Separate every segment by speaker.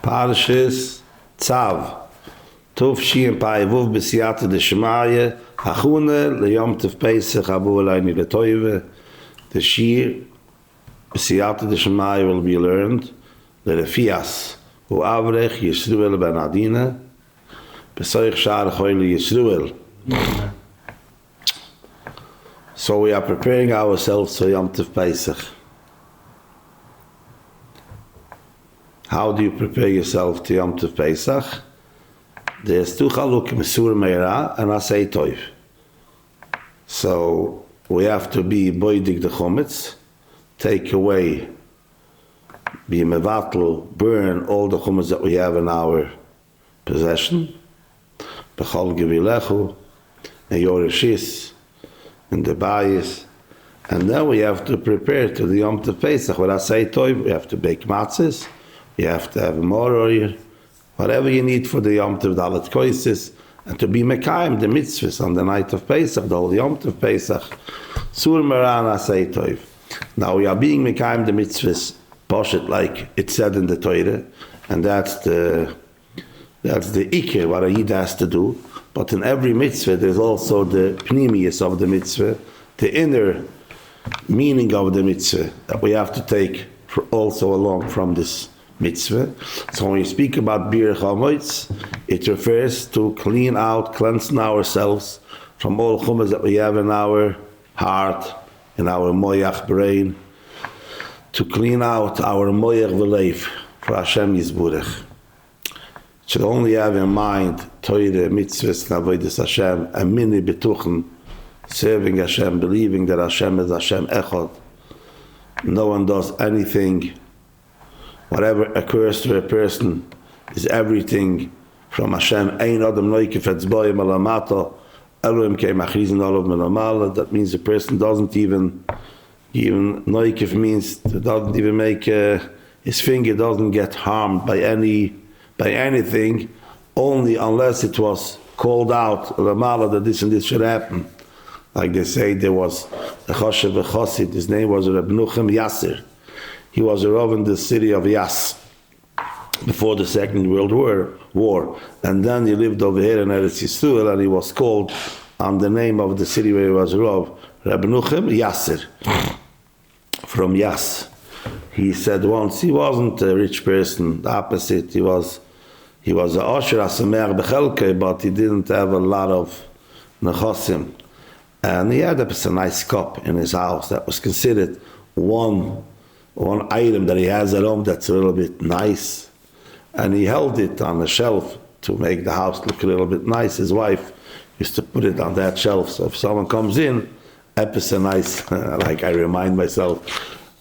Speaker 1: Parashat Tzav. Tov Shiyam Pa'ivuv B'siyata D'Shemaya Hachune L'Yom Tov Pesach Abu Elayni L'Toive. The Shir B'siyata D'Shemaya will be learned. L'Refias Hu Avrech Yisruel Ben Adina B'Soich Shar Choyli Yisruel. So we are preparing ourselves for Yom Tov Pesach. How do you prepare yourself to Yom Tov Pesach? There's two chalukim, Sur Meira and Asay Toiv. So we have to be boidig the chometz, take away, be mevatl, burn all the chometz that we have in our possession. B'chol gevilechu, and yoreshis, and the bayis. And then we have to prepare to the Yom Tov Pesach. With Asay Toiv, we have to bake matzahs. You have to have a moror, whatever you need for the Yom Tov Dalet Koisis, and to be Mekayim, the mitzvahs on the night of Pesach, the whole Yom Tov Pesach, Sur Meran Asay Toiv. Now we are being Mekayim, the mitzvahs, Poshet, like it said in the Torah, and that's the Iker, what a Yid has to do. But in every mitzvah, there's also the Pnimius of the mitzvah, the inner meaning of the mitzvah, that we have to take also along from this mitzvah. So when you speak about Bir Chamoitz, it refers to cleansing ourselves from all chumas that we have in our heart, in our moyach brain, to clean out our moyach v'leif for Hashem Yisburech. It should only have in mind Torah, mitzvahs, and avodas Hashem, and mini betuchen, serving Hashem, believing that Hashem is Hashem Echad. No one does anything. Whatever occurs to a person is everything from Hashem. Ein adam noikef etzboyim alamato, Elohim kei machrizin olav melamala. That means a person doesn't even noikef means doesn't even make his finger doesn't get harmed by anything, only unless it was called out lamala that this and this should happen. Like they say, there was a choshev v'chosid. His name was Reb Nuchem Yasser. He was a Rav in the city of Yas before the Second World War. And then he lived over here in Eretz Yisrael, and he was called on the name of the city where he was Rav, Reb Nuchem Yasser, from Yas. He said once he wasn't a rich person, the opposite. He was a Osher Asamer Bechelke, but he didn't have a lot of nechosim. And he had a nice cup in his house that was considered one item that he has at home that's a little bit nice, and he held it on a shelf to make the house look a little bit nice. His wife used to put it on that shelf, so if someone comes in, epis nice, like I remind myself,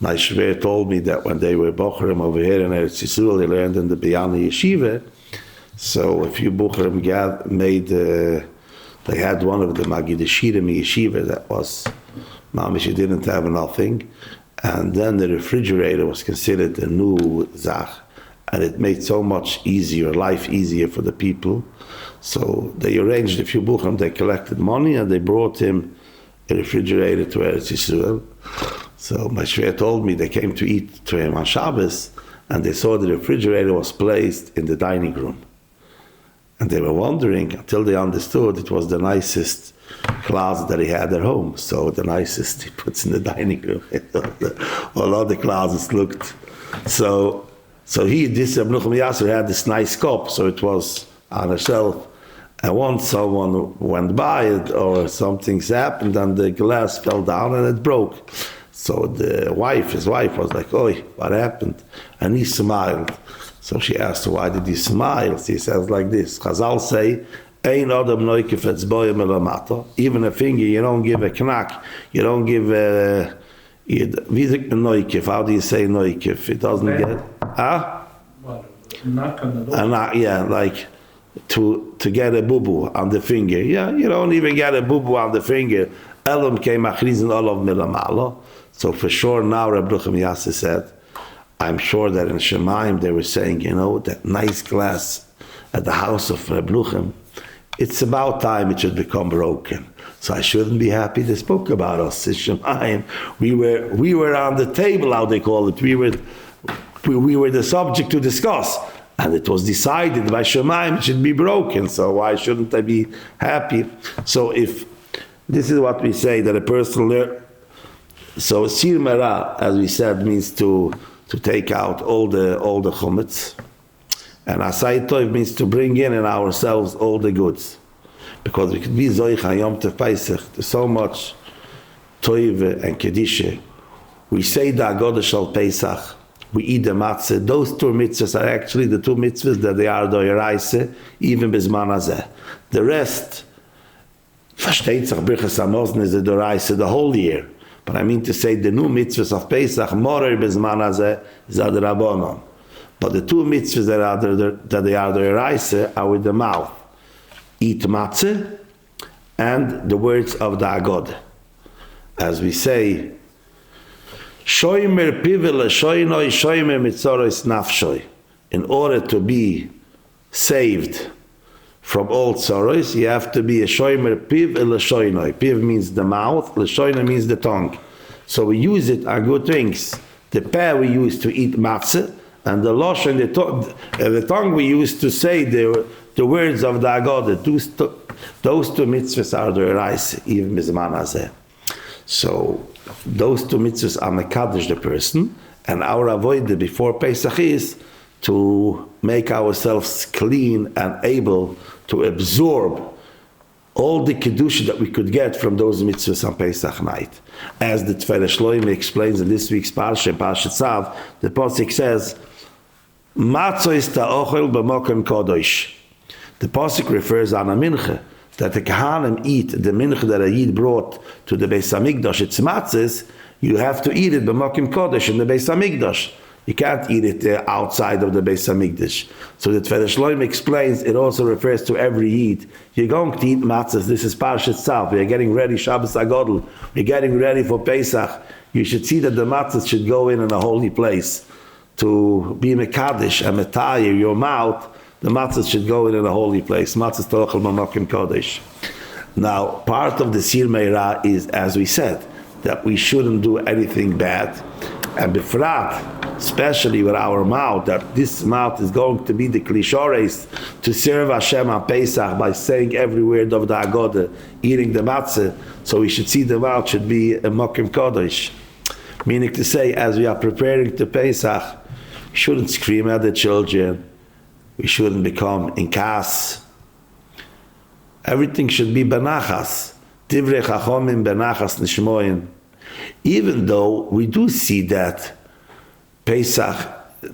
Speaker 1: my shver told me that when they were Bochrim over here in Eretz Yisrael, they learned in the Biyani Yeshiva, so a few Bochrim made, they had one of the Magid Shirim Yeshiva that was, mamish, he didn't have nothing. And then the refrigerator was considered a new zach, and it made so much life easier for the people. So they arranged a few bucham, they collected money, and they brought him a refrigerator to Eretz Yisrael. So my shver told me they came to eat to him on Shabbos, and they saw the refrigerator was placed in the dining room. And they were wondering until they understood it was the nicest closet that he had at home. So the nicest he puts in the dining room. All other closets looked. So this Reb Nuchem Yasser had this nice cup, so it was on a shelf. And once someone went by it or something happened, and the glass fell down and it broke. So his wife was like, "Oi, what happened?" And he smiled. So she asked, "Why did you smile?" He says like this: Chazal say, "Ein adam noikef etzboyim elamato." Even a finger, you don't give a knack. You don't give a noikef. How do you say noikef? It doesn't get.
Speaker 2: Knock on the door.
Speaker 1: Yeah, like to get a bubu on the finger. Yeah, you don't even get a bubu on the finger. Elam came achrizin olav milamalo. So for sure now, Reb Nuchem Yasser said, I'm sure that in Shemaim they were saying, that nice glass at the house of Reb Nuchem, it's about time it should become broken. So I shouldn't be happy they spoke about us. In Shemaim, we were on the table, how they call it. We were the subject to discuss. And it was decided by Shemaim it should be broken, so why shouldn't I be happy? So if this is what we say, that a person learn. So Sir Mera, as we said, means to take out all the chumetz, and Asay Tov means to bring in ourselves all the goods, because we could be Zoich Hayom Tov Pesach. There's so much Tov and Kedisha. We say the Hagadol Shal Pesach. We eat the matzah. Those two mitzvahs are actually the two mitzvahs that they are doiraise, even bisman hazeh. The rest, versteht sich, Birchas Hamazon is a doiraise the whole year. But I mean to say the new mitzvahs of Pesach, morer bisman hazeh, is ad rabbanon. But the two mitzvahs that they are doiraise are with the mouth. Eat matzah and the words of the Hagadol. As we say, Shoymer pivel shoynoi shoymer mitzoros nafshoy. In order to be saved from all sorrows, you have to be a shoymer piv shoynoi. Piv means the mouth, shoynoi means the tongue. So we use it on good things. The peh we use to eat matzah, and the loshon, the tongue we use to say the words of the Hagadol. Those two mitzvahs are the reis, even mizman hazeh. So those two mitzvahs are mekadosh the person, and our avodah before Pesach is to make ourselves clean and able to absorb all the kedusha that we could get from those mitzvahs on Pesach night. As the Tferes Shloime explains in this week's Parashat Tzav, the pasuk says, "Matzah is ta'ochel b'mokem kodosh." The pasuk refers on a mincha, that the Kahanim eat the mincha that a Yid brought to the Beis Hamikdash, it's matzahs, you have to eat it b'mokim kodesh in the Beis Hamikdash. You can't eat it outside of the Beis Hamikdash. So the Tferes Shloime explains, it also refers to every Yid. You're going to eat matzahs, this is Parashat Tzav, we're getting ready, Shabbos Hagadol, we're getting ready for Pesach. You should see that the matzahs should go in a holy place. To be mekadosh and metayir your mouth, the matzahs should go in a holy place. Matzahs tochel b'mokim kodesh. Now, part of the Sir Meira is, as we said, that we shouldn't do anything bad. And befrat, especially with our mouth, that this mouth is going to be the klishores to serve Hashem on Pesach by saying every word of the Hagadol, eating the matzah. So we should see the mouth should be a mokim kodesh. Meaning to say, as we are preparing to Pesach, we shouldn't scream at the children. We shouldn't become in kas. Everything should be benachas. Divrei chachomim benachas nishmoin. Even though we do see that Pesach,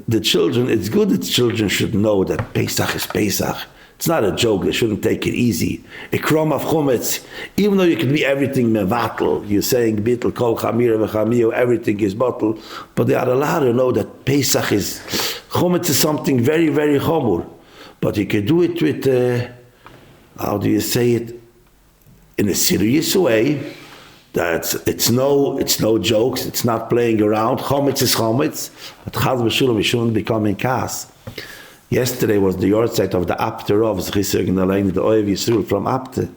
Speaker 1: the children, it's good that children should know that Pesach is Pesach. It's not a joke, they shouldn't take it easy. A krom of chumetz, even though you can be everything mevatel, you're saying bittel kol chamir v'chamio, everything is bottle, but they are allowed to know that Pesach is, chumetz is something very, very chomur. But you can do it with, how do you say it, in a serious way, that it's no jokes, it's not playing around. Chometz is chometz, but chaz v'shulam, we shouldn't become in kas. Yesterday was the yahrzeit of the Abter of Chizuk and the Oyev Yisrael from Abter.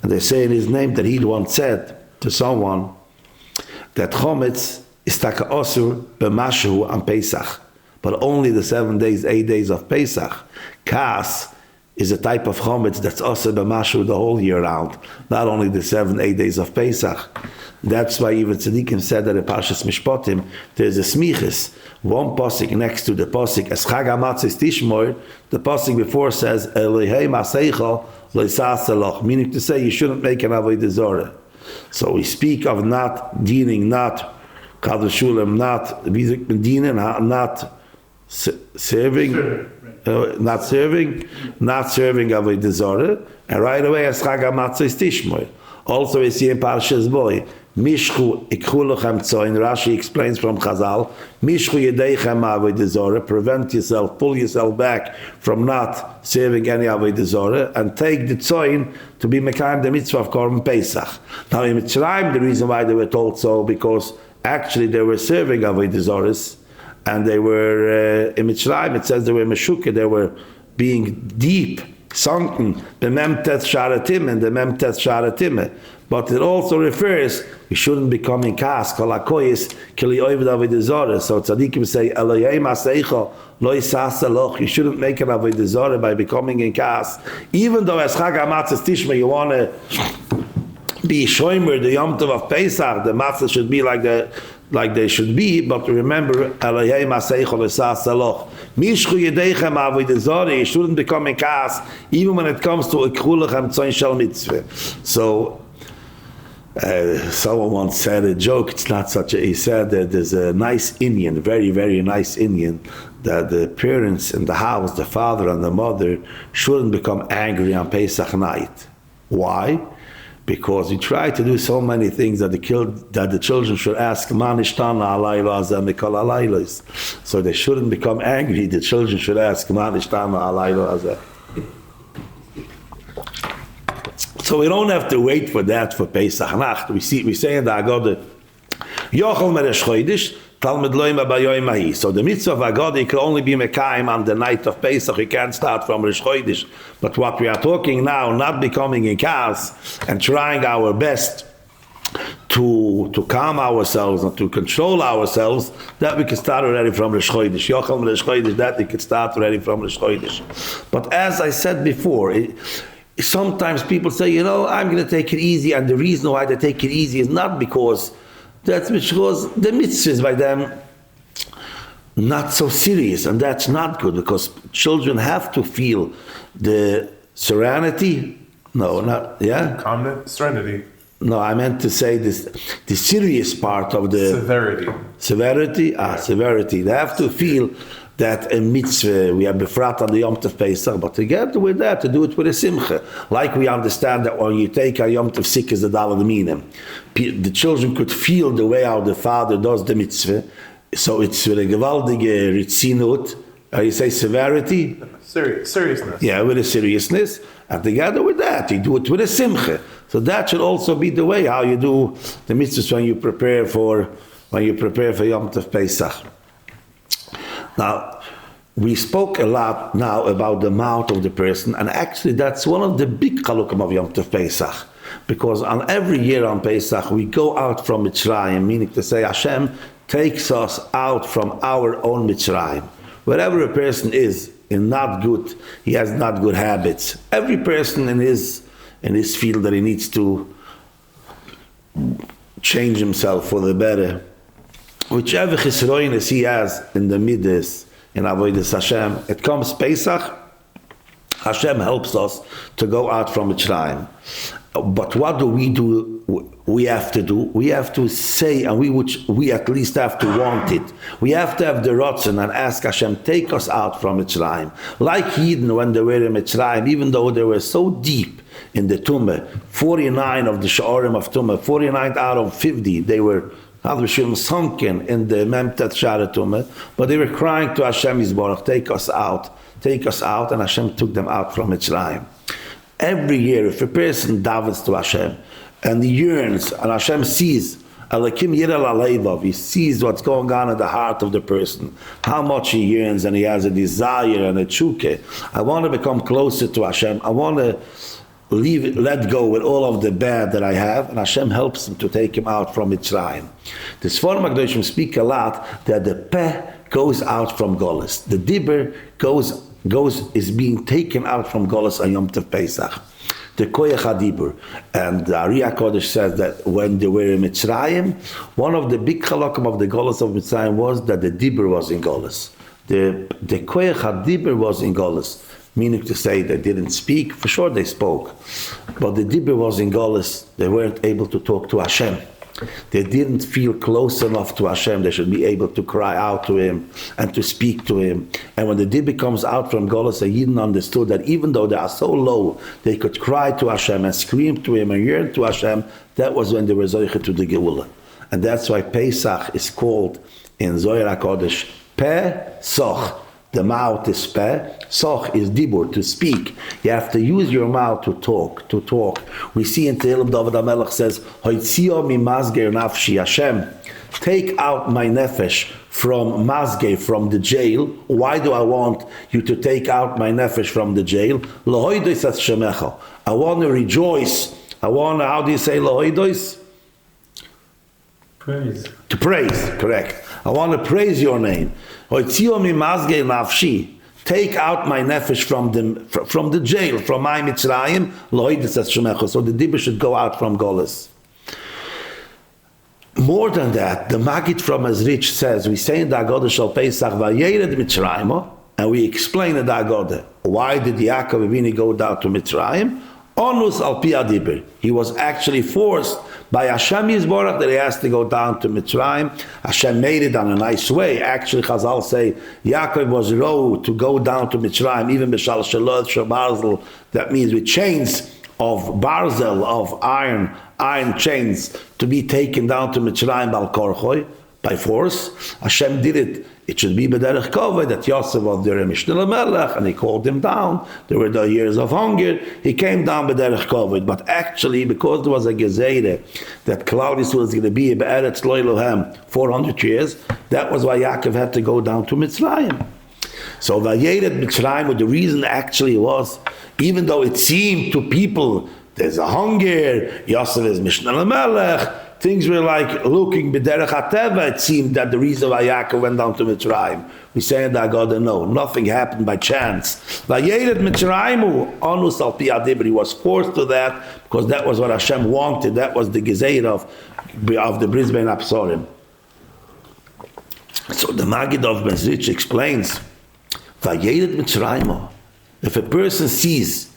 Speaker 1: And they say in his name that he once said to someone that chometz is taka osur b'mashu on Pesach, but only the 7 days, 8 days of Pesach. Kas is a type of chometz that's osur b'mashu the whole year round, not only the 7, 8 days of Pesach. That's why even Tzadikim said that in Parshas Mishpatim there's a smiches. One pasuk next to the pasuk as Chag HaMatzos Tishmor, the pasuk before says Elihei Maseicha Loisasaloch, meaning to say you shouldn't make an avodah zarah. So we speak of not dealing, not kadushulam, not dining, not serving, not serving avodah zarah, and right away as Chag HaMatzos Tishmor. Also we see in Parshas Boy, Mishchu ikhu lochem tzoin, Rashi explains from Chazal, Mishchu yedeichem avodah zarah, prevent yourself, pull yourself back from not serving any avodah zarah, and take the tzoin to be mekayim the mitzvah of Korban Pesach. Now in Mitzrayim, the reason why they were told so, because actually they were serving avodah zarahs, and they were, in Mitzrayim it says they were meshukah, they were being deep sunken the memtet sharatim and the memtet sharatim. But it also refers, we shouldn't become in kas, kol hakoyis, kili oived avodah zarah. So tzaddikim say, Elohim aseicha, lo yisasa loch. You shouldn't make an avodah zarah by becoming in kas. Even though as Chag HaMatzos Tishma, you want to be shomer, the Yom Tov of Pesach, the matzah should be like they should be, but remember, Elohim aseicha, lo yisasa loch. Mishchu yedeichem avodah zarah. You shouldn't become in kas, even when it comes to ikhulechem tzoin shel mitzvah. So, someone once said a joke, it's not such a, he said that there's a nice Indian, very, very nice Indian, that the parents in the house, the father and the mother, shouldn't become angry on Pesach night. Why? Because we try to do so many things that the children should ask, so they shouldn't become angry, the children should ask, so we don't have to wait for that for Pesach Nacht. We say in the Hagadol, Yochel meresh chodesh, Talmud loim abayoim ahi. So the mitzvah of Hagadol can only be mekayim on the night of Pesach. We can't start from Rosh Chodesh. But what we are talking now, not becoming in kas and trying our best to calm ourselves and to control ourselves, that we can start already from Rosh Chodesh. Yochel meresh chodesh, that we can start already from Rosh Chodesh. But as I said before, sometimes people say, I'm going to take it easy, and the reason why they take it easy is not because the mitzvahs by them not so serious, and that's not good, because children have to feel the serenity.
Speaker 2: Calmness, serenity.
Speaker 1: No, I meant to say the serious part of the severity. Severity. They have to feel that a mitzvah, we have befrat on the Yom Tov Pesach, but together with that, to do it with a simcha. Like we understand that when you take a Yom Tov Sik as the Dalad Minim, the children could feel the way how the father does the mitzvah, so it's with a gewaldige ritzinut, you say severity?
Speaker 2: Seriousness.
Speaker 1: Yeah, with a seriousness, and together with that, you do it with a simcha. So that should also be the way how you do the mitzvahs when you prepare for Yom Tov Pesach. Now, we spoke a lot now about the mouth of the person, and actually that's one of the big chalukim of Yom Tov Pesach, because on every year on Pesach we go out from Mitzrayim, meaning to say Hashem takes us out from our own Mitzrayim. Wherever a person is in not good, he has not good habits. Every person in his field that he needs to change himself for the better. Whichever chisroinus he has in the midas, in avodas Hashem, it comes Pesach, Hashem helps us to go out from Mitzrayim. But what do? We have to do. We have to say, and we at least have to want it. We have to have the rotzen and ask Hashem, take us out from Mitzrayim. Like Yidden when they were in Mitzrayim, even though they were so deep in the Tumah, 49 of the Sha'arim of Tumah, 49 out of 50, they were sunken in the Memtet Shara Tumah, but they were crying to Hashem Yisborach, take us out, and Hashem took them out from Mitzrayim. Every year, if a person davens to Hashem, and he yearns, and Hashem sees, he sees what's going on in the heart of the person, how much he yearns, and he has a desire and a tshuke. I want to become closer to Hashem. I want to let go with all of the bad that I have, and Hashem helps him to take him out from Mitzrayim. The Sforim HaKadoshim speak a lot that the peh goes out from Golos. The dibber is being taken out from Golos on Yom Tov Pesach. The koyach hadibur, and the Ari HaKodesh says that when they were in Mitzrayim, one of the big halakim of the Golos of Mitzrayim was that the dibber was in Golos. The koyach hadibur was in Golos, meaning to say they didn't speak. For sure they spoke, but the dibber was in Golos. They weren't able to talk to Hashem. They didn't feel close enough to Hashem. They should be able to cry out to Him and to speak to Him. And when the dibber comes out from Golos, they didn't understood that even though they are so low, they could cry to Hashem and scream to Him and yearn to Hashem. That was when they were zoiche to the Geula. And that's why Pesach is called in Zohar HaKodesh Pesach. the mouth is peh, soch is dibur, to speak. You have to use your mouth to talk. We see in Tehillim, David HaMelech says, Hoitzio mi mazger nafshi, Hashem, take out my nefesh from mazge, from the jail. Why do I want you to take out my nefesh from the jail? Lohoidois as shemecha. I want to rejoice. How do you say lohoidois?
Speaker 3: Praise.
Speaker 1: To praise, correct. I want to praise your name. Hoitzio mi mazge nafshi. Take out my nefesh from the jail, from my Mitzrayim. Lohoidois as shemecha. So the dibur should go out from Golis. More than that, the Maggid from Ezrich says, we say in the Hagadol Shal Pesach, Vayered Mitzrayim, and we explain in the Hagadol, why did Yaakov Avinu go down to Mitzrayim? Onus al pi adibur. He was actually forced by Hashem Yisborach that he has to go down to Mitzrayim. Hashem made it on a nice way. Actually, Chazal say, Yaakov was row to go down to Mitzrayim, even B'shal Shalot Shabarzel, that means with chains of barzel, of iron chains, to be taken down to Mitzrayim Bal Korchoi, by force. Hashem did it. It should be B'derech Kovay, that Yosef was there in Mishnah Melech, and he called him down. There were the years of hunger. He came down B'derech Kovay. But actually, because there was a Gezerah, that Claudius was going to be Be'eretz Lo Elohem 400 years, that was why Yaakov had to go down to Mitzrayim. So Vayered Mitzrayim, the reason actually was, even though it seemed to people, there's a hunger, Yosef is Mishnah Melech, things were like looking b'derech hateva. It seemed that the reason why Yaakov went down to Mitzrayim. We say in the Hagadol, no, nothing happened by chance. Vayered Mitzrayimu, onus al pi adibur. He was forced to that because that was what Hashem wanted. That was the gezerah of the Brisbane Absorim. So the Maggid of Ezrich explains, Vayered Mitzrayimu. If a person sees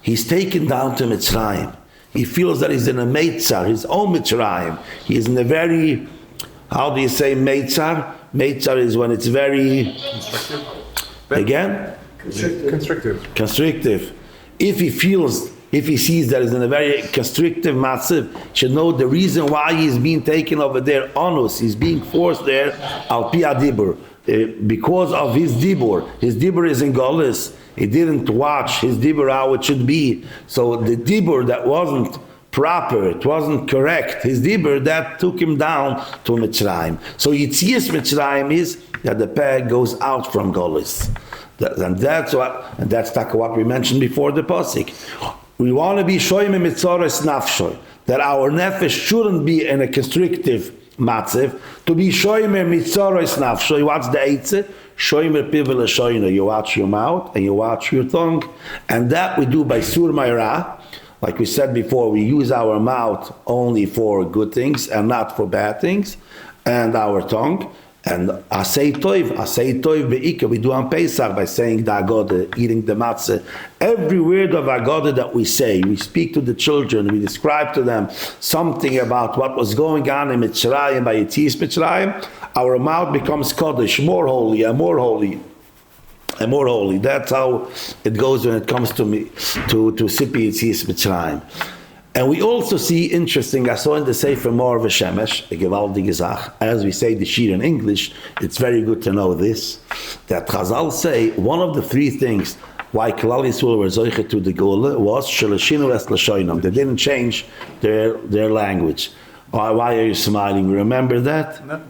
Speaker 1: he's taken down to Mitzrayim, he feels that he's in a Meitzar, his own Mitzrayim. He is in a very, how do you say Meitzar? Meitzar is when it's very... Again? Constrictive. If he sees that he's in a very constrictive massive, he should know the reason why he's being taken over there, onus, he's being forced there, al pi adibur. Because of his dibur. His dibur is in Golis. He didn't watch his dibur how it should be. So the dibur that wasn't proper, it wasn't correct, his dibur, that took him down to Mitzrayim. So Yitzias Mitzrayim is that the peg goes out from Golis. And that's what we mentioned before the Pasik. We want to be shoyim mitzoros nafshoy, that our nefesh shouldn't be in a constrictive matziv, to be shoyim mitzoros nafshoy. What's the eitzah? Shoyim pivel shoyina. You watch your mouth and you watch your tongue, and that we do by sur mayra. Like we said before, we use our mouth only for good things and not for bad things, and our tongue. And asay toiv be'ika, we do on Pesach by saying the Hagadol, eating the matzah. Every word of Hagadol that we say, we speak to the children, we describe to them something about what was going on in Mitzrayim, by Yetzias Mitzrayim, our mouth becomes Kodesh, more holy and more holy and more holy. That's how it goes when it comes to Sipi Yetzias Mitzrayim. And we also see, interesting, I saw in the Sefer Mor V'Shemesh, a gewaltige Zach, as we say the Shir in English, it's very good to know this, that Chazal say, one of the three things why Klal Yisrael were zoichet to the Geula was Shelashinu es Lashoinam. They didn't change their language. Why are you smiling? Remember that? No.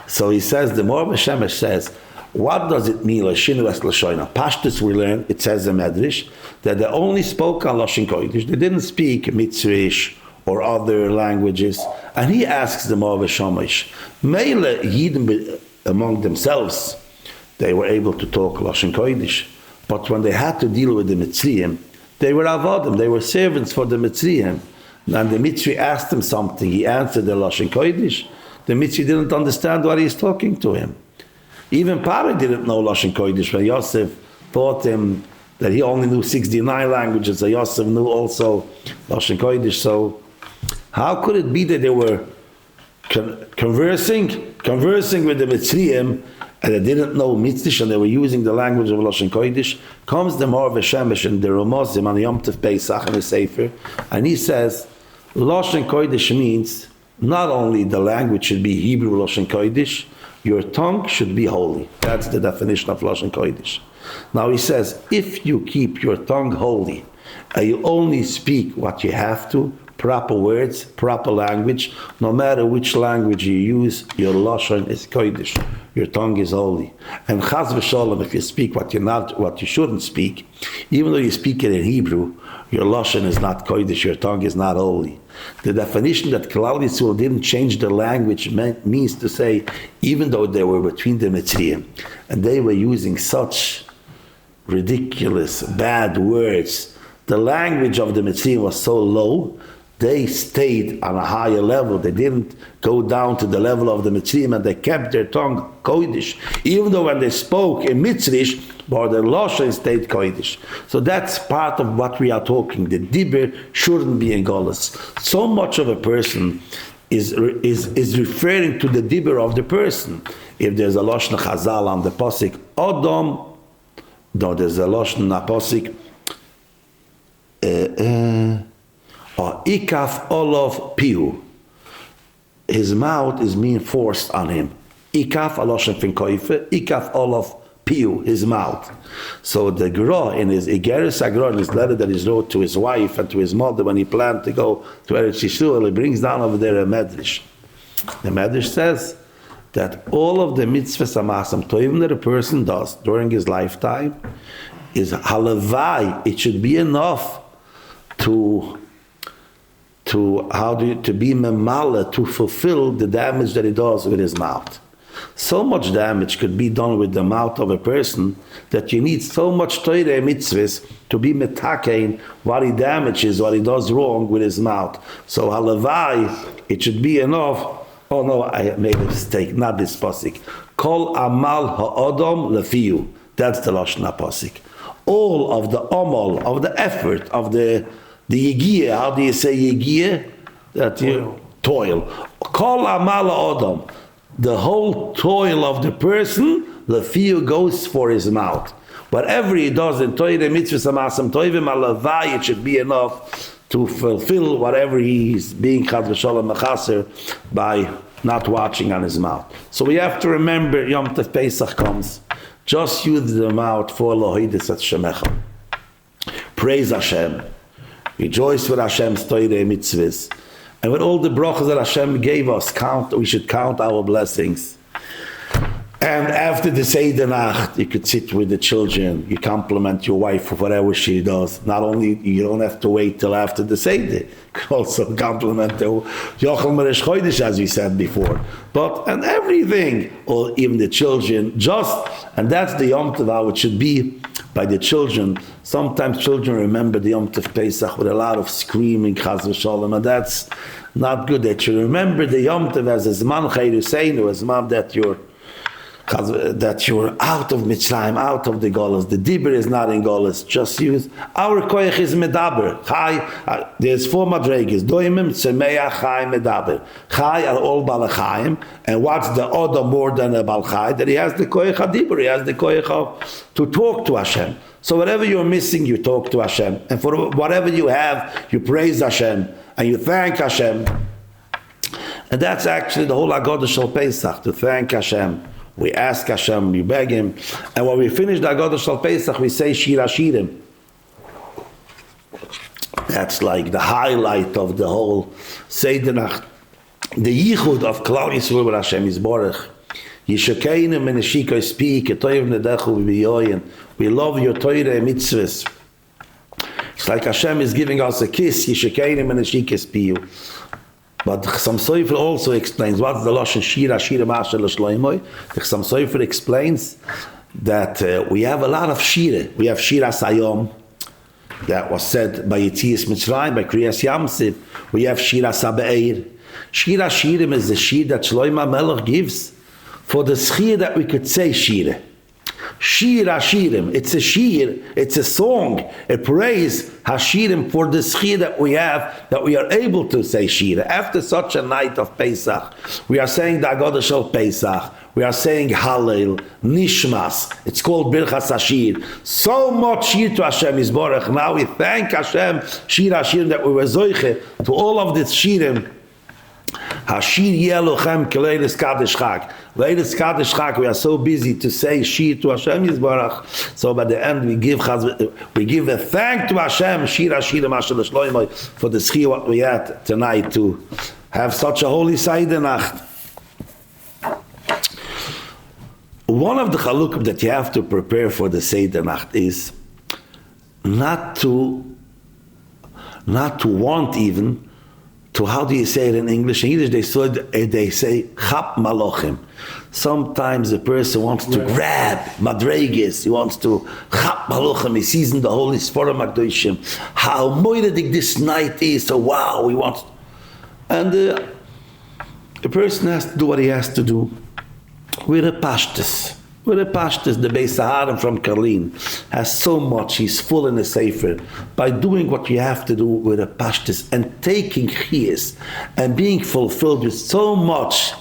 Speaker 1: So he says, the Mor V'Shemesh says, what does it mean, Lashinu es Lashoinam? Pashtus we learn, it says in Medrash, that they only spoke on Lashon Kodesh. They didn't speak Mitzrish or other languages. And he asks the Mor V'Shemesh, Meile Yidden among themselves, they were able to talk Lashon Kodesh. But when they had to deal with the Mitzrayim, they were avodim, they were servants for the Mitzrayim. And the Mitzri asked him something, he answered the Lashon Kodesh. The Mitzri didn't understand what he's talking to him. Even Paro didn't know Lashon Kodesh, when Yosef taught him that he only knew 69 languages, so Yosef knew also Lashon Kodesh. So how could it be that they were conversing with the Mitzrayim, and they didn't know Mitzrish, and they were using the language of Lashon Kodesh? Comes the Mor V'Shemesh and the Ramozim on the Yom Tov Pesach in the Sefer, and he says, Lashon Kodesh means not only the language should be Hebrew Lashon Kodesh, Your tongue should be holy. That's the definition of Lashon Kodesh. Now he says, if you keep your tongue holy, and you only speak what you have to, proper words, proper language, no matter which language you use, your Lashon is Kodesh. Your tongue is holy. And Chaz v'sholem, if you speak what you shouldn't speak, even though you speak it in Hebrew, your Lashon is not Kodesh, your tongue is not holy. The definition that Klal Yisrael didn't change the language means to say, even though they were between the Mitzrayim, and they were using such ridiculous, bad words, the language of the Mitzrayim was so low, they stayed on a higher level. They didn't go down to the level of the Mitzrayim, and they kept their tongue Kodesh. Even though when they spoke in Mitzrish, but their Lashon stayed Kodesh. So that's part of what we are talking. The Dibber shouldn't be in Golas. So much of a person is referring to the Dibber of the person. If there's a Lashon Chazal on the Pasik, Odom, no, there's a Lashon Pasik, or Ikaf Olav Piu. His mouth is being forced on him. Ikaf Aloshem fin Koife, Ikaf Olav Piu, his mouth. So the Gra in his Igeris Agra, in his letter that he wrote to his wife and to his mother when he planned to go to Eretz Yisrael, he brings down over there a Medrash. The Medrash says that all of the mitzvahs amasam toivim that a person does during his lifetime is halavai. It should be enough to be memala, to fulfill the damage that he does with his mouth. So much damage could be done with the mouth of a person that you need so much Torah mitzvahs to be metakein what he damages, what he does wrong with his mouth. So halavai, it should be enough. Oh no, I made a mistake, not this pasuk. Kol amal ha'odom lefiu. That's the Lashon HaPasik. All of the amal, of the effort, of the yigiyah, how do you say yigiyah? That you toil. Kol amal ha'odom. The whole toil of the person, the fear goes for his mouth. Whatever he does in Torah, mitzvahs, amasam, toivim, alavai, it should be enough to fulfill whatever he's being chad v'sholem mechaser by not watching on his mouth. So we have to remember Yom Tov Pesach comes. Just use the mouth for Lohidus at Shemecha. Praise Hashem. Rejoice with Hashem's Torah mitzvahs. And with all the brachas that Hashem gave us, we should count our blessings. And after the Seder Nacht, you could sit with the children, you compliment your wife for whatever she does. Not only, you don't have to wait till after the Seder. You could also compliment the Yochel Meresh Chodesh, as we said before. And everything, or even the children, and that's the Yom Tov, how it should be by the children. Sometimes children remember the Yom Tov Pesach with a lot of screaming, Chaz v'Sholem, and that's not good. They should remember the Yom Tov as a Zman Chayr Huseinu, as Zman that you're out of Mitzrayim, out of the Golas. The Dibber is not in Golas. Just use our koyach is medaber. Chai, there's 4 madregas. Doimim tzemeach chai medaber. Chai are all balachayim. And what's the other more than a balchai? That he has the koyach hadibber. He has the koyach to talk to Hashem. So whatever you're missing, you talk to Hashem. And for whatever you have, you praise Hashem and you thank Hashem. And that's actually the whole Hagadol Shel Pesach, to thank Hashem. We ask Hashem, we beg Him. And when we finish the Hagadol Shel Pesach, we say Shir Hashirim. That's like the highlight of the whole Seder Nacht. The Yichud of Klal Yisrael with Hashem is Baruch. Yishakeinu meneshiko speak, etoyev nedechu v'yoyin. We love your Torah mitzvahs. It's like Hashem is giving us a kiss. Yishakeinu meneshiko speak. But the Chassam Sofer also explains what's the Lashon Shir Hashirim Asher L'Shloimoi. The Chassam Sofer explains that we have a lot of Shira. We have Shir Hasayom that was said by Yetzias Mitzrayim, by Kriyas Yamsiv. We have Shir Hasabeir. Shir Hashirim is the Shir that Shlomo Melech gives for the Schir that we could say Shira. Shir Hashirim, it's a shir, it's a song, a praise Hashirim for the schir that we have, that we are able to say shir. After such a night of Pesach, we are saying the Hagadol Shel Pesach, we are saying Hallel, Nishmas, it's called Birchas Hashir. So much shir to Hashem Yisborach. Now we thank Hashem, Shir Hashirim, that we were zoiche to all of this shirim. Hashir Yelochem Keleilis Kadesh Chag. Ladies Kaddish Chag, we are so busy to say Shir to Hashem Yisbarach. So by the end we give a thank to Hashem, Shir Shir Mashal Shloimeh, for the Schir what we had tonight to have such a holy Seder Nacht. One of the chalukim that you have to prepare for the Seder Nacht is not to want even to, how do you say it in English? In Yiddish they say chap malochim. Sometimes a person wants to grab madreges, he wants to chap malochim, he sees in the holy Sforim HaKadoshim how moidedik this night is, so wow, he wants, and the person has to do what he has to do with a pashtus. With a pashtus, the Beis Ahron from Karlin has so much, he's full in a sefer, by doing what you have to do with a pashtus and taking chiyas and being fulfilled with so much,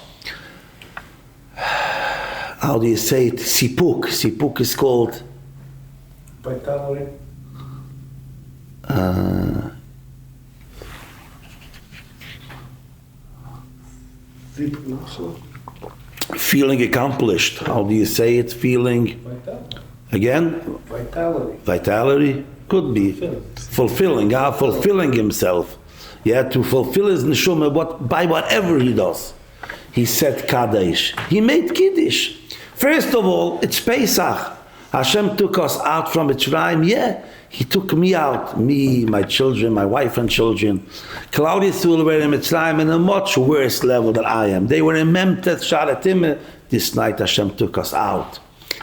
Speaker 1: how do you say it, sipuk. Sipuk is called
Speaker 2: Vitality.
Speaker 1: Feeling accomplished. How do you say it? Feeling
Speaker 2: Vitality.
Speaker 1: again? Vitality could be fulfilling. Fulfilling himself. Yeah, to fulfill his neshama by whatever he does. He said Kaddish. He made Kiddush. First of all, it's Pesach. Hashem took us out from Mitzrayim. Yeah, He took me out, me, my children, my wife and children. Claudius were in Mitzrayim in a much worse level than I am. They were in Memtet Sharatim. This night Hashem took us out.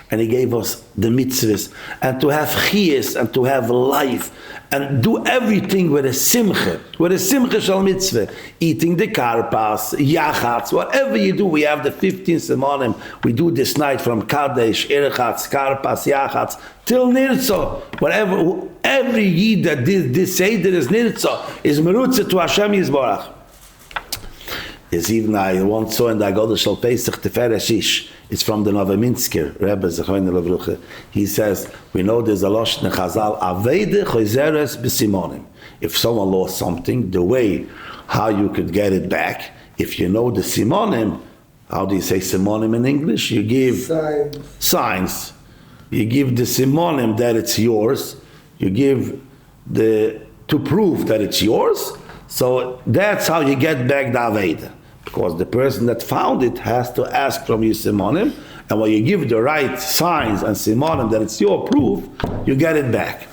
Speaker 1: And He gave us the mitzvahs. And to have chiyas and to have life. And do everything with a simcha. With a simcha shal mitzvah. Eating the karpas, yachatz, whatever you do. We have the 15 simonim. We do this night from Kadesh, Erchatz, karpas, yachatz, till Nirtzah. Whatever, every yid that did this Seder is Nirtzah, is merutza to Hashem Yisborach. Is even I once saw in the Hagadol Shal Pesach Teferes Ish. It's from the Novominsker Rebbe Zechron Levruche. He says, we know there's a Lashon Chazal, Aveide Choizeres B'Simonim. If someone lost something, the way how you could get it back, if you know the Simonim, how do you say Simonim in English? You give signs. You give the Simonim that it's yours. You give to prove that it's yours. So that's how you get back the Aveide. Because the person that found it has to ask from you simonim, and when you give the right signs and simonim that it's your proof, you get it back.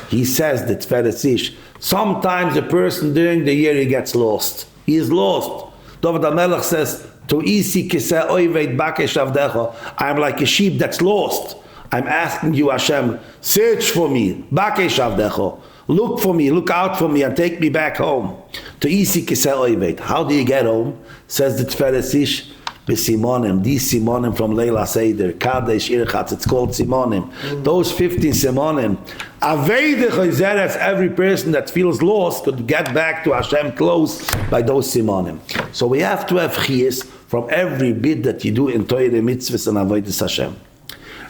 Speaker 1: He says that Tferesish, sometimes a person during the year he gets lost. He is lost. David HaMelech says, "To isi kiseh oiveit bakesh avdecha." I'm like a sheep that's lost. I'm asking you, Hashem, search for me, bakesh avdecha. Look for me, look out for me, and take me back home. To isi kiseh oiveit. How do you get home? Says the Tferesish, b'simonim. These simonim from Leila Seder, Kadesh, Irchatz, it's called simonim. Those 15 simonim. Aveide choizeres, every person that feels lost could get back to Hashem close by those simonim. So we have to have chiyas from every bit that you do in Torah, mitzvahs, and avodas Hashem.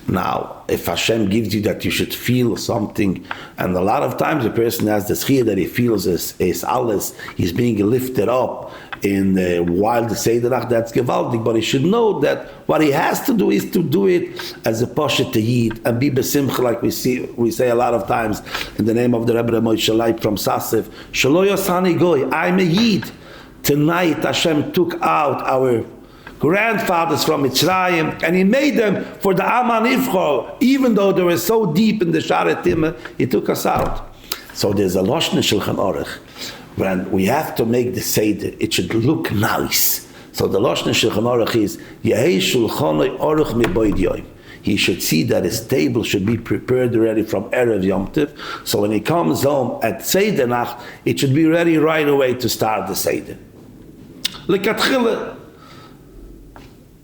Speaker 1: Now, if Hashem gives you that you should feel something, and a lot of times a person has this chiyah that he feels is alles, he's being lifted up in while the Seder Nacht, that's gewaltig, but he should know that what he has to do is to do it as a poshet yid and be besimcha, like we say a lot of times in the name of the Rebbe Moshe Leib from Sasev, Shelo Yosani Goy, I'm a yid. Tonight Hashem took out our grandfathers from Mitzrayim, and He made them for the Aman Ifchol, even though they were so deep in the Sharatim, He took us out. So there's a Lashon Shulchan Aruch. When we have to make the Seder, it should look nice. So the Lashon Shulchan Aruch is, Yehei Shulchanoi Aruch miboid yoyim. He should see that his table should be prepared already from Erev Yom Tov. So when he comes home at Seder Nacht, it should be ready right away to start the Seder. Lekatchila.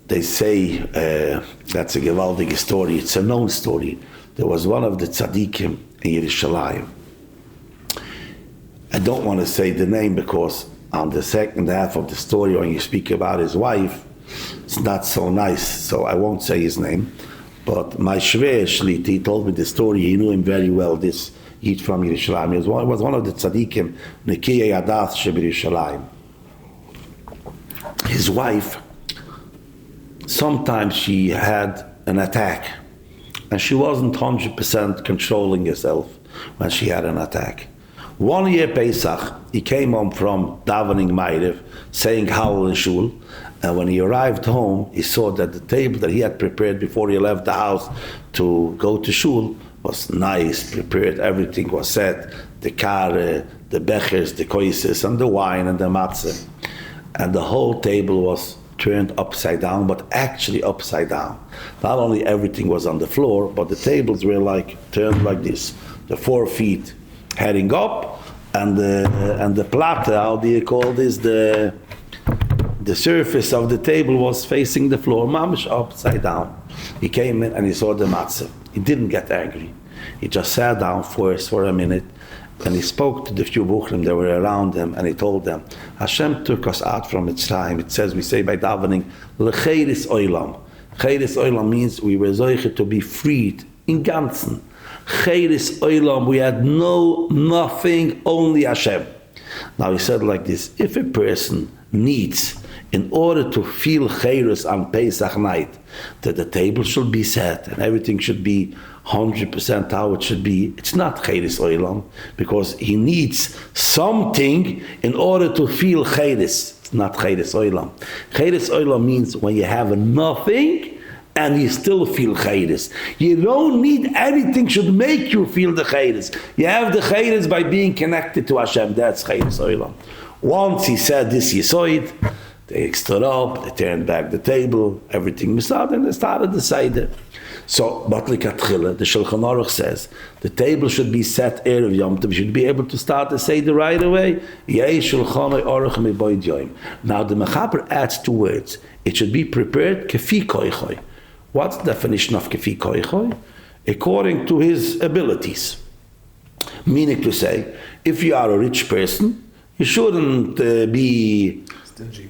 Speaker 1: They say, that's a gewaldige story, it's a known story. There was one of the tzaddikim in Yerushalayim. I don't want to say the name because on the second half of the story when you speak about his wife, it's not so nice, so I won't say his name. But my shver Shlita, he told me the story, he knew him very well, this Yid from Yerushalayim. He was one of the tzaddikim, Nekiyei Adath Sheb Yerushalayim. His wife sometimes she had an attack, and she wasn't 100% controlling herself when she had an attack. One year Pesach, he came home from davening Ma'ariv, saying Hallel in Shul, and when he arrived home, he saw that the table that he had prepared before he left the house to go to Shul was nice, prepared, everything was set, the kare, the bechers, the koises, and the wine and the matzah. And the whole table was turned upside down, but actually upside down. Not only everything was on the floor, but the tables were like turned like this. The 4 feet heading up, and the plate, how do you call this? The surface of the table was facing the floor, mamish upside down. He came in and he saw the matzah. He didn't get angry. He just sat down for a minute, and he spoke to the few buchrim that were around him, and he told them, Hashem took us out from Mitzrayim. It says, we say by davening, L'cheiris oilam. Cheiris oilam means we were zoiche to be freed in ganzen. Cheiris oilam, we had nothing, only Hashem. Now he said like this, if a person needs, in order to feel cheiris on Pesach night, that the table should be set and everything should be 100% how it should be, it's not cheiris oilam, because he needs something in order to feel cheiris. It's not cheiris oilam. Cheiris oilam means when you have nothing and you still feel cheiris. You don't need anything should make you feel the cheiris. You have the cheiris by being connected to Hashem. That's cheiris oilam. Once he said this yisoid, they stood up, they turned back the table, everything was out, and they started the Seder. So, Batlik Atchila, the Shulchan Aruch says, the table should be set Erev Yom Tov, you should be able to start the Seder right away. Yei Shulchan Aruch Meboid Yom. Now the Mechaber adds 2 words. It should be prepared kefi koichoi. What's the definition of kefi koichoi? According to his abilities. Meaning to say, if you are a rich person, you shouldn't be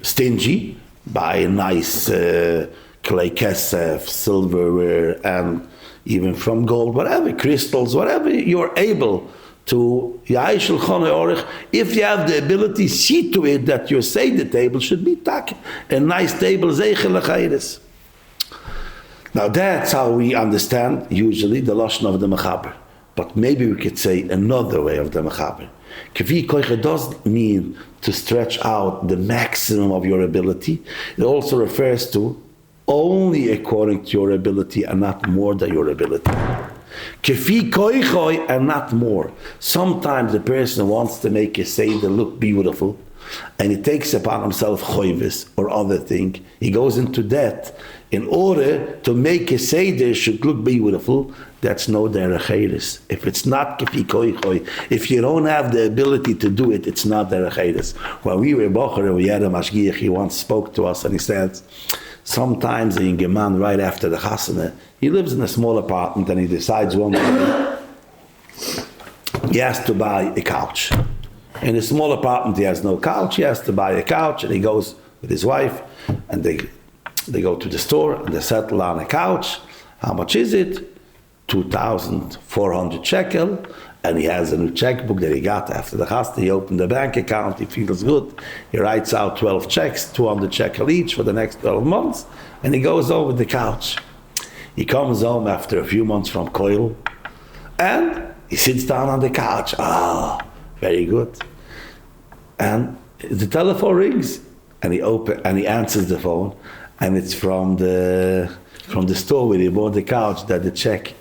Speaker 1: stingy, buy a nice clay kesef, silverware, and even from gold, whatever, crystals, whatever you're able to. If you have the ability, see to it that your Seder table should be a nice table. Now that's how we understand usually the lashon of the Mechaber. But maybe we could say another way of the Mechaber. Kefi koicha doesn't mean to stretch out the maximum of your ability. It also refers to only according to your ability and not more than your ability. Kefi koichoi and not more. Sometimes the person wants to make a Seder look beautiful, and he takes upon himself choivis or other thing. He goes into debt in order to make a Seder should look beautiful. That's no derech cheiris. If it's not kefi koichoi, if you don't have the ability to do it, it's not derech cheiris. When we were bocher, we had a mashgiach, he once spoke to us and he said, sometimes in Geman, right after the chasana, he lives in a small apartment and he decides one day he has to buy a couch. In a small apartment he has no couch, he has to buy a couch, and he goes with his wife and they go to the store and they settle on a couch. How much is it? 2,400 shekel, and he has a new checkbook that he got after the chasna. He opened the bank account, he feels good, he writes out 12 checks, 200 shekel each for the next 12 months, and he goes over the couch. He comes home after a few months from Koil, and he sits down on the couch. Very good. And the telephone rings, and he answers the phone, and it's from the store where he bought the couch that the check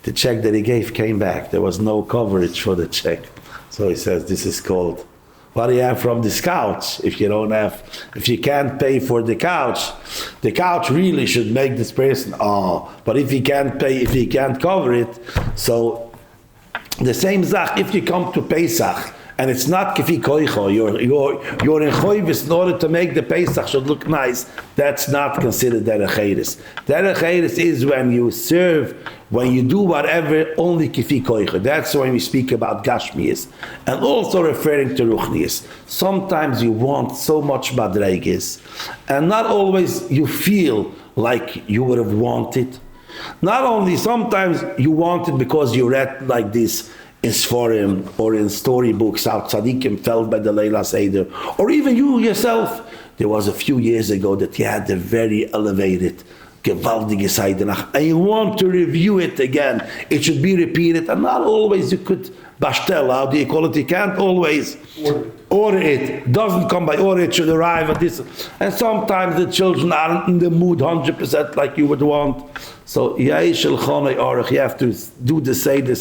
Speaker 1: that he gave came back. There was no coverage for the check. So he says, this is called, what do you have from this couch? If you can't pay for the couch really should make this person, but if he can't pay, if he can't cover it, so the same zach, if you come to Pesach, and it's not kefi koicho, you're in choivis in order to make the Pesach should look nice, that's not considered derech cheiris. Derech cheiris is when you serve, when you do whatever, only kefi koicho. That's when we speak about gashmias, and also referring to ruchnias. Sometimes you want so much madreigis, and not always you feel like you would have wanted. Not only sometimes you want it because you read like this in Sforim or in storybooks how tzaddikim felt by the Leila Seder, or even you yourself, there was a few years ago that you had the very elevated, gewaltige Seite nach. And you want to review it again. It should be repeated, and not always you could bastel. How do you call it? You can't always order it. Doesn't come by order. It should arrive at this. And sometimes the children aren't in the mood 100% like you would want. So you have to do the Seder,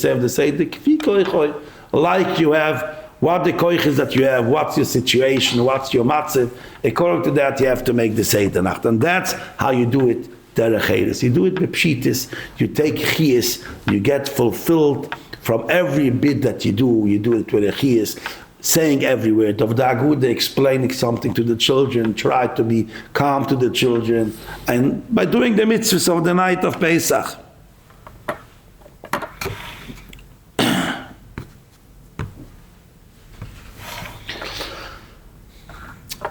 Speaker 1: like you have. What the koiches that you have, what's your situation, what's your matziv. According to that, you have to make the Seder Nacht. And that's how you do it, derech eres. You do it with pshitis, you take chiyas, you get fulfilled from every bit that you do it with a chiyas, saying every word of the aguda, explaining something to the children, try to be calm to the children, and by doing the mitzvahs of the night of Pesach.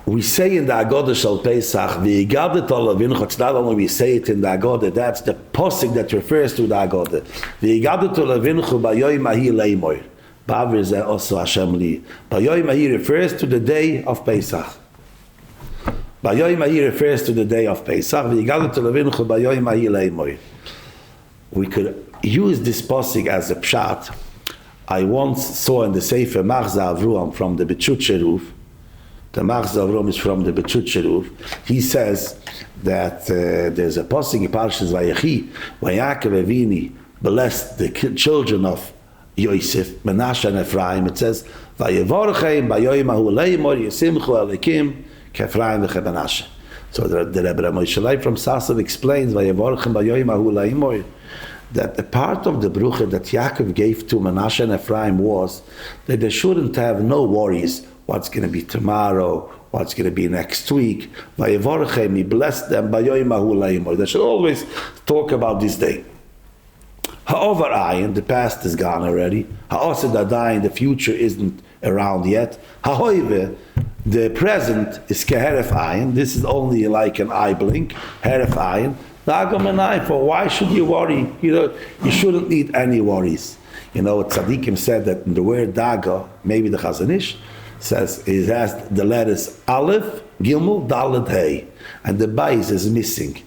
Speaker 1: We say in the Agoda Shal Pesach, V'yigadet olavincha, it's not only we say it in the Agoda, that's the posik that refers to the Agoda. V'yigadet olavincha b'yoyim ahi leimoir. Ba'avir zeh oso Hashem li. B'yoyim ahi refers to the day of Pesach. B'yoyim ahi refers to the day of Pesach. V'yigadet olavincha b'yoyim ahi leimoir. We could use this posik as a pshat. I once saw in the Sefer Machzah Avruam from the Bechut Sheruf. The Machzah Avruam is from the Bechut Sheruf. He says that there's a posting in Parashat Vayechi, Vayakov Avini blessed the children of Yosef, Menashe and Ephraim. It says, Vayevorchem bayoyim ahu leimor yesimchu alekim k'Ephraim v'chemenashe. So the Rebbe Moshe Leib from Sasson explains, Vayevorchem bayoyim ahu leimor, that the part of the brucha that Yaakov gave to Menashe and Ephraim was that they shouldn't have no worries. What's going to be tomorrow? What's going to be next week? He blessed them. They should always talk about this day. However, the past is gone already. The future isn't around yet. However, the present is keheref ayin. This is only like an eye blink. Heref ayin. For why should you worry? You shouldn't need any worries. Tzadikim said that in the word daga, maybe the Chazon Ish says it has the letters Aleph, Gimel, Dalet, Hey, and the bais is missing.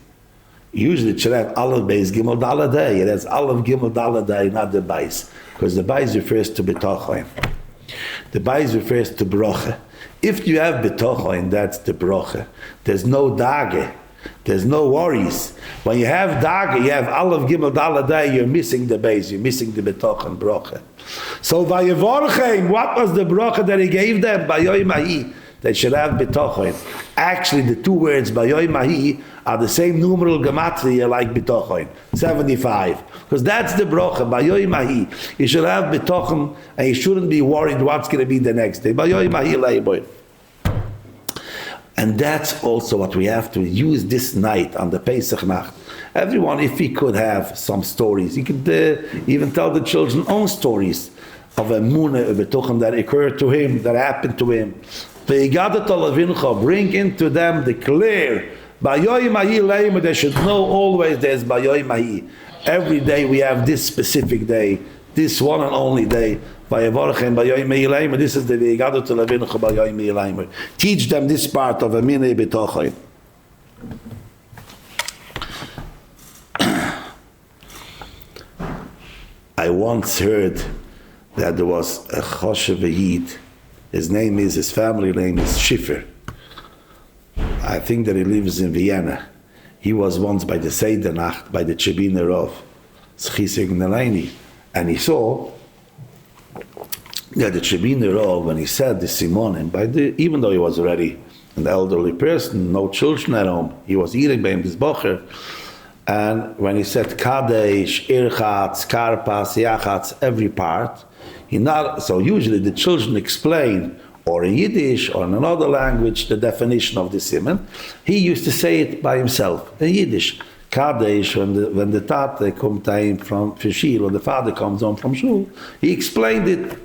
Speaker 1: Usually it should have Aleph, Beis, Gimel, Dalet, Hey. It has Aleph, Gimel, Dalet, Hey, not the bais, because the bais refers to B'tochoin. The bais refers to Broche. If you have B'tochoin, that's the Broche. There's no Dage. There's no worries. When you have Daga, you have Aleph, Gimel, Dalet, Hey, you're missing the base, you're missing the B'tochen, Broche. So, Vayevorchem, what was the Broche that he gave them? Bayoy Mahi. They should have B'tochen. Actually, the two words, Bayoy Mahi, are the same numeral gematria like B'tochen, 75. Because that's the Broche, Bayoy Mahi. You should have B'tochen, and you shouldn't be worried what's going to be the next day. Bayoy Mahi Leiboy. And that's also what we have to use this night on the Pesach Nacht. Everyone, if he could have some stories, he could even tell the children own stories of Emuna, of Betuchem that occurred to him, that happened to him. Bring into them, declare, they should know always there's Bayoy Mahi. Every day we have this specific day, this one and only day. This is the teach them this part of Emuna B'tochoin. I once heard that there was a Choshev Yid. His family name is Schiffer. I think that he lives in Vienna. He was once by the Seder Nacht, by the Chibiner of Chizuk Nelaini, and he saw that the Chibiner of, when he said the Simonim, even though he was already an elderly person, no children at home, he was eating by him this bocher, and when he said Kadesh, Irchatz, Karpas, Yachatz, every part, so usually the children explain, or in Yiddish or in another language, the definition of the Siman. He used to say it by himself in Yiddish. Kadesh, when the tate comes home from Shul, or the father comes home from Shul, he explained it,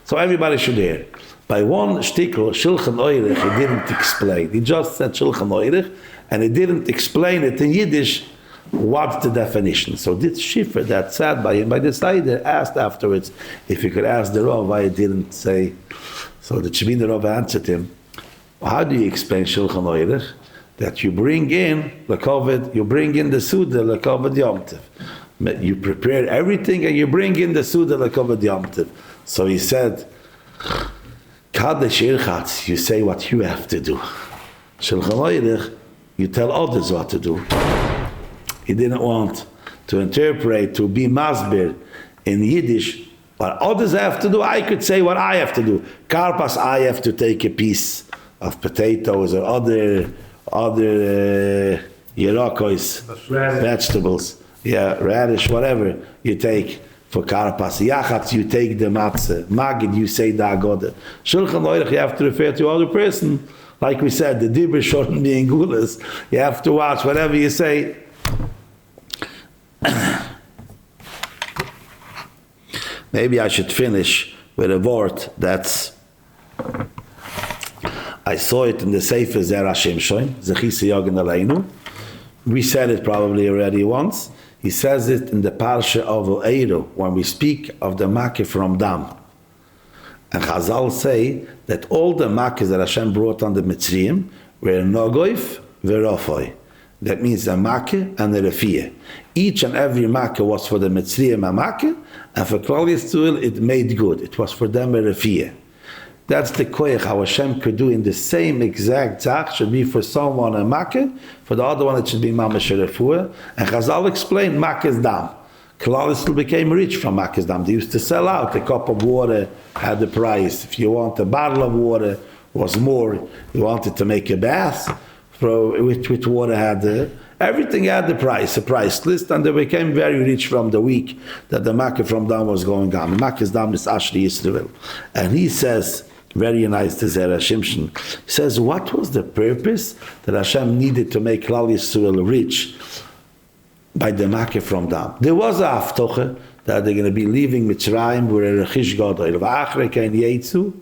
Speaker 1: so everybody should hear. By one shtickle, Shulchan Oirich, he didn't explain. He just said Shulchan Oirich, and he didn't explain it in Yiddish. What's the definition? So this Schiffer that sat by him, by the side, asked afterwards if he could ask the Rav why he didn't say. So the Chibin Rav answered him, How do you explain Shulchan Aruch? That you bring in you bring in the Suda L'Kovod Yom Tov. You prepare everything and you bring in the Suda L'Kovod Yom Tov. So he said, Kadesh Irchatz, you say what you have to do. Shulchan Aruch, you tell others what to do. He didn't want to interpret, to be masbir in Yiddish. What others have to do, I could say what I have to do. Karpas, I have to take a piece of potatoes or other Yerakos, vegetables. Yeah, radish, whatever you take for karpas. Yachatz, you take the matzah. Magid, you say the agoda. Shulchan Aruch, you have to refer to other person. Like we said, the dibur shouldn't be in gulas. You have to watch whatever you say. Maybe I should finish with a word that's, I saw it in the Sefer Zer Hashem Shoin, Zechisa Yogan Aleinu. We said it probably already once. He says it in the Parashat of Eiru, when we speak of the Makkah from Dam. And Chazal say that all the Makkahs that Hashem brought on the Mitzrayim were Nogoif Verofoi. That means a Makkah and a Refiyah. Each and every Makkah was for the Mitzrayim a Makkah, and for Klal Yisrael it made good. It was for them a Refiyah. That's the koyach how Hashem could do in the same exact zach should be for someone a Makkah, for the other one it should be mamash refuah. And Chazal explained Makkah's dam. Klal Yisrael became rich from Makkah's dam. They used to sell out. A cup of water had the price. If you want a bottle of water was more. You wanted to make a bath, which water had everything had the price, a price list, and they became very rich from the week that the Makkah from dam was going on. The Makkah's dam is Ashri Yisrael. And he says, very nice to Zera Shimshon. He says, what was the purpose that Hashem needed to make Klal Yisrael rich by the Makkah from Dam? There was a haftocha that they're going to be leaving Mitzrayim with a Rechish Gadol. V'achre kein Yetzu,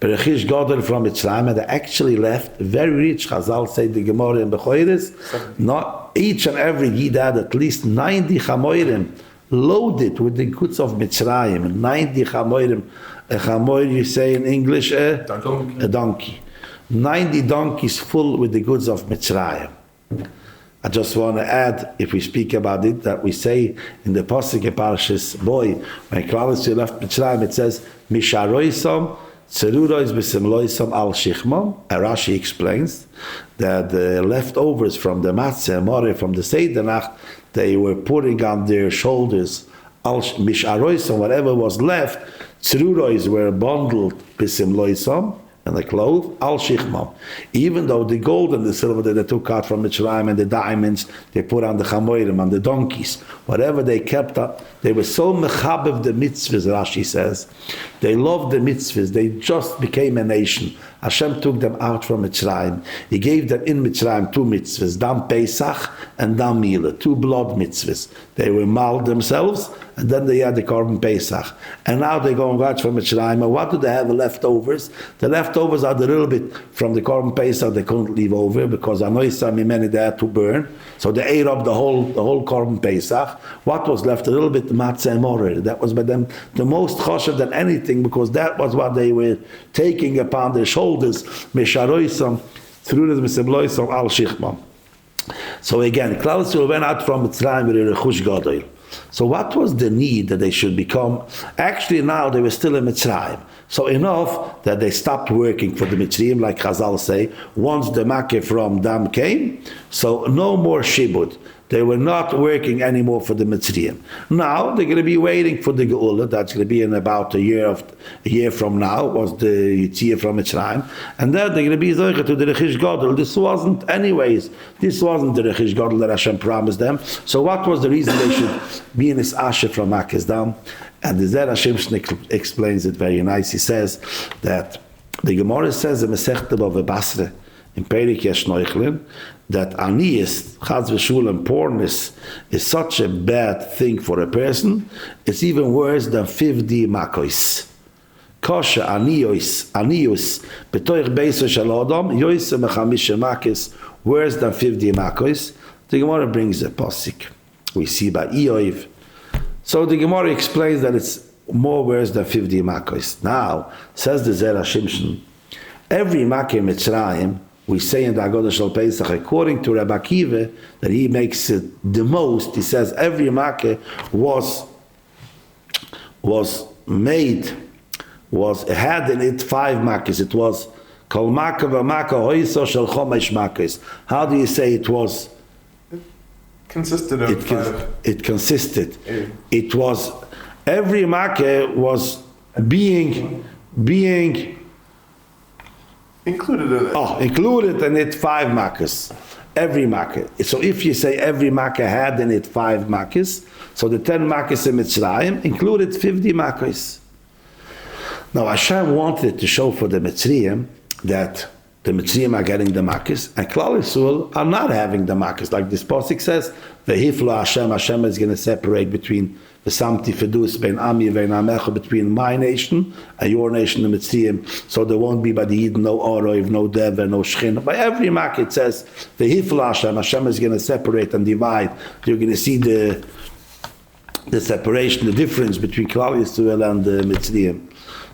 Speaker 1: Rechish Gadol from Mitzrayim, and they actually left very rich. Chazal say the Gemara in Bechoiris, not each and every Yid had at least 90 chamoirim loaded with the goods of Mitzrayim. 90 chamoirim. A chamoir, you say in English, a donkey. 90 donkeys full with the goods of Mitzrayim. I just want to add, if we speak about it, that we say in the Pasuk Parashas Boy, when Klal Yisrael left Mitzrayim, it says, Misharoisam, Tzerurois b'simloisam al shichmam. Rashi explains that the leftovers from the matzah and more from the Seder Nacht, they were putting on their shoulders, al misharoisam, whatever was left. Tzerurois were bundled b'simloisam, and the clothes, al shichmam. Even though the gold and the silver that they took out from Mitzrayim and the diamonds, they put on the chamoirim, on the donkeys, whatever they kept up, they were so mechabev the mitzvahs, Rashi says. They loved the mitzvahs, they just became a nation. Hashem took them out from Mitzrayim. He gave them in Mitzrayim two mitzvahs, Dam Pesach and Dam Mila, two blood mitzvahs. They were mal themselves, and then they had the Korban Pesach. And now they're going out from Mitzrayim, and what do they have leftovers? The leftovers are the little bit from the Korban Pesach they couldn't leave over, because Anoisa Mimeni they had to burn. So they ate up the whole Korban Pesach. What was left? A little bit matzah and morer. That was by them the most choshev than anything, because that was what they were taking upon their shoulders. Misharoisam, through the Misebloisam al Shichmam. So again, Klal Yisrael went out from Mitzrayim with a Rechush Gadol. So what was the need that they should become? Actually now they were still in Mitzrayim. So enough that they stopped working for the Mitzrayim, like Chazal say, once the Makkah from Dam came, so no more Shibud. They were not working anymore for the Mitzrayim. Now they're going to be waiting for the Geula. That's going to be in about a year from now, was the Yitzchok from Mitzrayim. And then they're going to be Zoycha to the Rechish Gadol. This wasn't the Rechish Gadol that Hashem promised them. So what was the reason they should be in this Asher from Makkah's Dam? And the Zer Hashem explains it very nice. He says that the Gemara says in Masechta Bava Basra, in Perik Yesh Neuchlin, that aniyas, chaz v'shulam, poorness, is such a bad thing for a person. It's even worse than 50 makois. Kosha aniyos, betoich beiso shel odom, yoyse mechamisha makis, worse than 50 makois. The Gemara brings a posik. We see by Ioiv. So the Gemara explains that it's more worse than 50 makois. Now, says the Zer Shimshon, Every Makkah Mitzrayim, we say in the Hagadol Shel Pesach, according to Rabbi Akiva, that he makes it the most. He says every Makkah had in it 5 Makkahs. It was Kol Makkah v'Makkah hoiso shel chomesh Makkahs. How do you say it was?
Speaker 3: Consisted of
Speaker 1: It consisted. It was, every Makkah was being
Speaker 3: included in it.
Speaker 1: Included in it 5 Makkahs. Every Makkah. So if you say every Makkah had in it 5 Makkahs, so the 10 Makkahs in Mitzrayim included 50 Makkahs. Now Hashem wanted to show for the Mitzrayim that the Mitzrayim are getting the Makkahs, and Klal Yisrael are not having the Makkahs. Like this pasuk says, "Vehifla Hashem." Hashem is going to separate between the Samti Fedus, between Ami and Amecha, between my nation and your nation, the Mitzrayim. So there won't be by the Yidden no Oroiv, no Dever, no Shechin. By every Makkah it says, "Vehifla Hashem." Hashem is going to separate and divide. You're going to see the separation, the difference between Klal Yisrael and the Mitzrayim.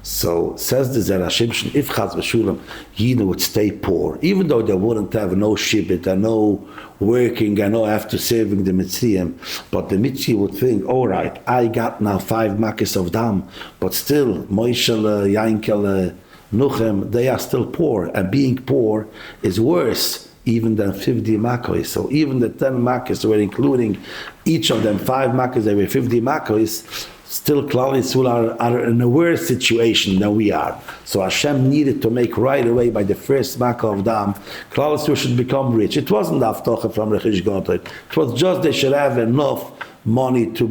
Speaker 1: So says the Zerashim, if Chaz v'Shulam, Yidden would stay poor, even though they wouldn't have no shibit and no working and no after serving the Mitzrayim, but the Mitzri would think, all right, I got now 5 Makkahs of dam, but still Moishel, Yankel, Nuchem, they are still poor, and being poor is worse even than 50 Makkahs. So even the 10 Makkahs were including each of them 5 Makkahs, they were 50 Makkahs. Still Klal Yisrael are in a worse situation than we are. So Hashem needed to make right away by the first Makkah of Dam, Klal Yisrael should become rich. It wasn't Avtocha from Rechish Goldhirsch. It was just they should have enough money to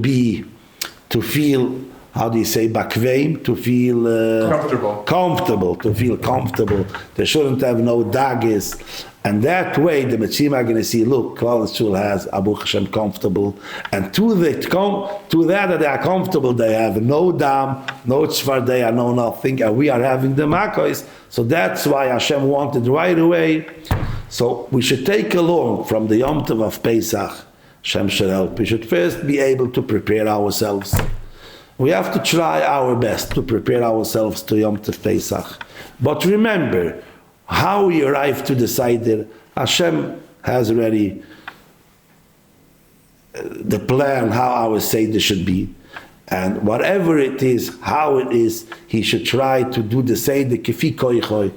Speaker 1: feel, how do you say, bakveim, to feel comfortable, to feel comfortable. They shouldn't have no daggers. And that way, the Mitzrayim are going to see, look, Klal Yisrael has Abu Hashem comfortable, and to that they are comfortable, they have no dam, no tzvardeya, no nothing, and we are having the Makkahs. So that's why Hashem wanted right away. So we should take along from the Yom Tov of Pesach, Hashem should help. We should first be able to prepare ourselves. We have to try our best to prepare ourselves to Yom Tov Pesach. But remember, how we arrive to the Seder, Hashem has already the plan how our Seder should be. And whatever it is, how it is, he should try to do the Seder kifi koichoi.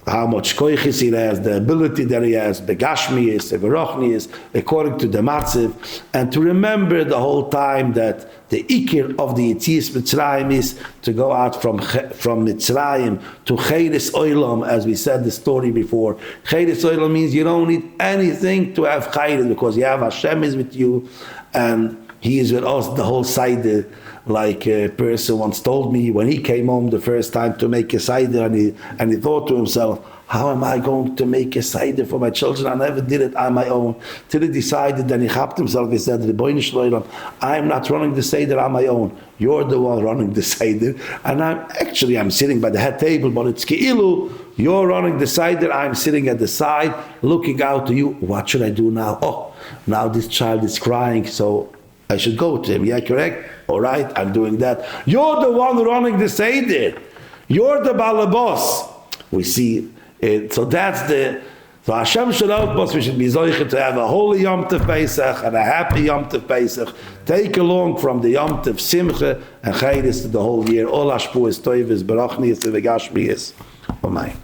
Speaker 1: How much koichis he has, the ability that he has, the gashmi is, the verochni is, according to the matziv, and to remember the whole time that the ikir of the Yetzias Mitzrayim is to go out from Mitzrayim to Cheres Oilam, as we said the story before. Cheres Oilam means you don't need anything to have Chayres, because you have Hashem is with you, and He is with us the whole Seder. Like a person once told me when he came home the first time to make a Seder, and he thought to himself, how am I going to make a Seder for my children? I never did it on my own. Till he decided, then he chapped himself, he said, I'm not running the Seder on my own. You're the one running the Seder. And I'm sitting by the head table, but it's Ke'ilu. You're running the Seder, I'm sitting at the side, looking out to you. What should I do now? Oh, now this child is crying, so I should go to him. Yeah, correct? All right, I'm doing that. You're the one running the Seder. You're the balabos. We see it. So that's so Hashem should help us. We should be zoiche to have a holy Yom Tov Pesach and a happy Yom Tov Pesach. Take along from the Yom Tov Simcha and Chayres to the whole year. All Hashpu is Toiv is Barachni is Vegashmi is. Amen.